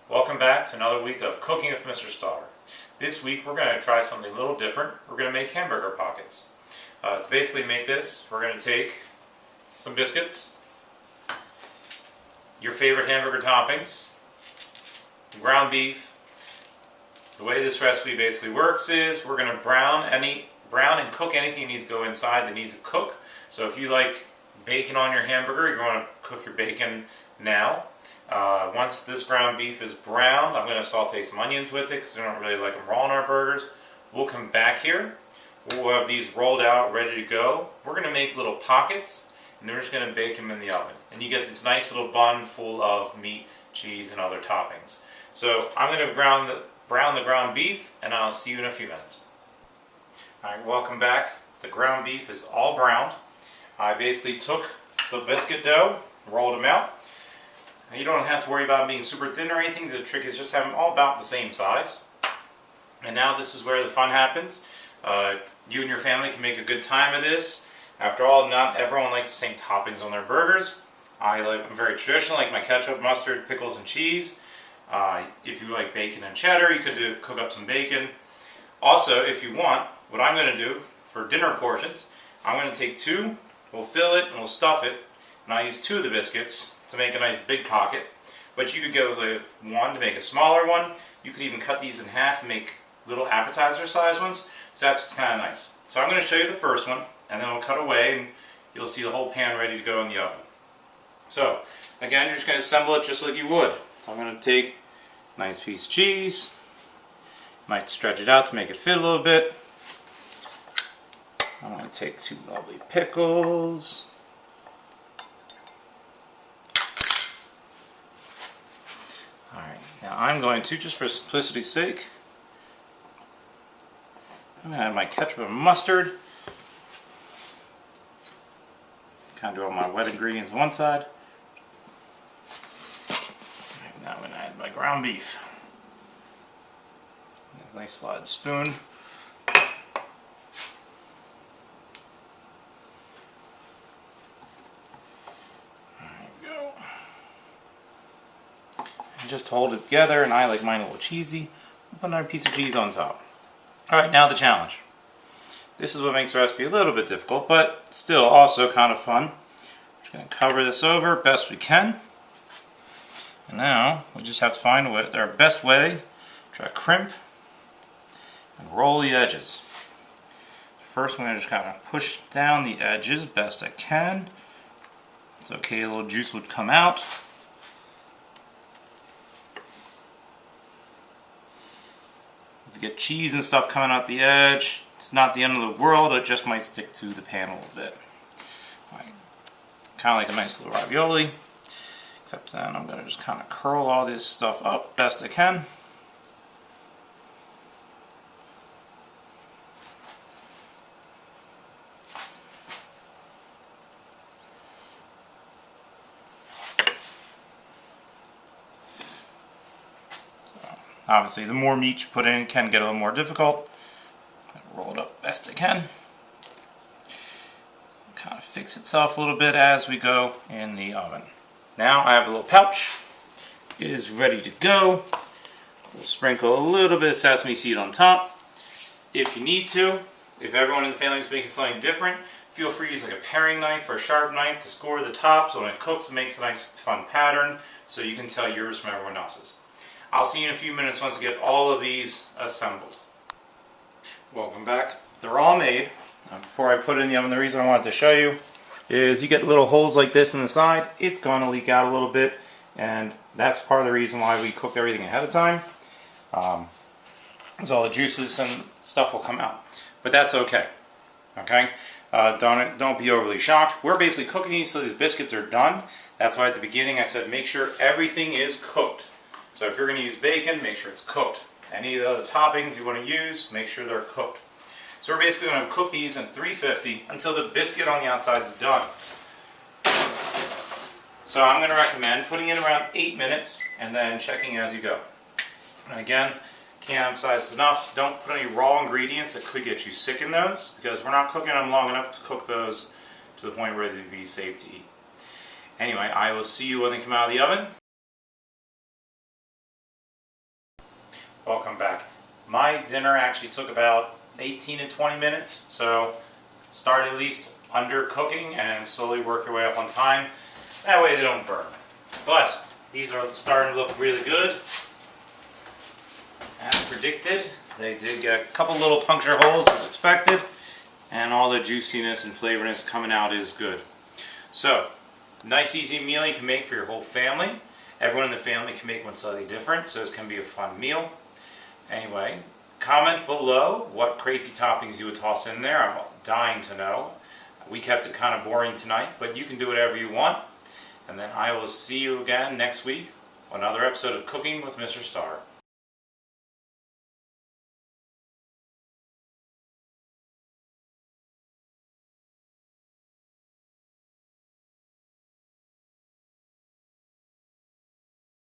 Welcome back to another week of Cooking with Mr. Starr. This week we're going to try something a little different. We're going to make hamburger pockets. To basically make this, we're going to take some biscuits, your favorite hamburger toppings, ground beef. The way this recipe basically works is we're going to brown and cook anything that needs to go inside that needs to cook. So if you like bacon on your hamburger, you're going to cook your bacon now. Once this ground beef is browned, I'm going to saute some onions with it because we don't really like them raw in our burgers. We'll come back here. We'll have these rolled out, ready to go. We're going to make little pockets, and then we're just going to bake them in the oven. And you get this nice little bun full of meat, cheese, and other toppings. So I'm going to brown the ground beef, and I'll see you in a few minutes. Alright, welcome back. The ground beef is all browned. I basically took the biscuit dough, rolled them out. You don't have to worry about being super thin or anything. The trick is just have them all about the same size. And now this is where the fun happens. You and your family can make a good time of this. After all, not everyone likes the same toppings on their burgers. I'm very traditional, like my ketchup, mustard, pickles, and cheese. If you like bacon and cheddar, you could cook up some bacon. Also, if you want, what I'm going to do for dinner portions, I'm going to take two, we'll fill it and we'll stuff it. And I use two of the biscuits to make a nice big pocket, but you could go with one to make a smaller one. You could even cut these in half and make little appetizer size ones, so that's just kind of nice. So I'm going to show you the first one, and then we'll cut away and you'll see the whole pan ready to go in the oven. So again, you're just going to assemble it just like you would. So I'm going to take a nice piece of cheese, might stretch it out to make it fit a little bit. I'm going to take two lovely pickles. Alright, now I'm going to, just for simplicity's sake, I'm going to add my ketchup and mustard. Kind of do all my wet ingredients on one side. Right, now I'm going to add my ground beef. Nice slide spoon. Just hold it together, and I like mine a little cheesy. I'll put another piece of cheese on top. Alright, now the challenge. This is what makes the recipe a little bit difficult, but still also kind of fun. We're just going to cover this over best we can. And now we just have to find our best way. Try to crimp and roll the edges. First I'm going to just kind of push down the edges best I can. It's okay, a little juice would come out. If you get cheese and stuff coming out the edge, it's not the end of the world, it just might stick to the pan a little bit. Right. Kind of like a nice little ravioli, except then I'm going to just kind of curl all this stuff up best I can. Obviously, the more meat you put in can get a little more difficult. Roll it up best I can. Kind of fix itself a little bit as we go in the oven. Now I have a little pouch. It is ready to go. We'll sprinkle a little bit of sesame seed on top. If you need to, if everyone in the family is making something different, feel free to use like a paring knife or a sharp knife to score the top so when it cooks it makes a nice fun pattern so you can tell yours from everyone else's. I'll see you in a few minutes once I get all of these assembled. Welcome back. They're all made. Before I put it in the oven, the reason I wanted to show you is you get little holes like this in the side. It's going to leak out a little bit, and that's part of the reason why we cooked everything ahead of time. So all the juices and stuff will come out. But that's okay. Okay? Don't be overly shocked. We're basically cooking these so these biscuits are done. That's why at the beginning I said make sure everything is cooked. So if you're going to use bacon, make sure it's cooked. Any of the other toppings you want to use, make sure they're cooked. So we're basically going to cook these in 350 until the biscuit on the outside is done. So I'm going to recommend putting in around 8 minutes and then checking as you go. And again, can't emphasize enough, don't put any raw ingredients that could get you sick in those, because we're not cooking them long enough to cook those to the point where they'd be safe to eat. Anyway, I will see you when they come out of the oven. Welcome back. My dinner actually took about 18 to 20 minutes, so start at least under cooking and slowly work your way up on time. That way they don't burn. But these are starting to look really good. As predicted, they did get a couple little puncture holes as expected, and all the juiciness and flavorness coming out is good. So, nice easy meal you can make for your whole family. Everyone in the family can make one slightly different, so this can be a fun meal. Anyway, comment below what crazy toppings you would toss in there. I'm dying to know. We kept it kind of boring tonight, but you can do whatever you want. And then I will see you again next week on another episode of Cooking with Mr. Starr.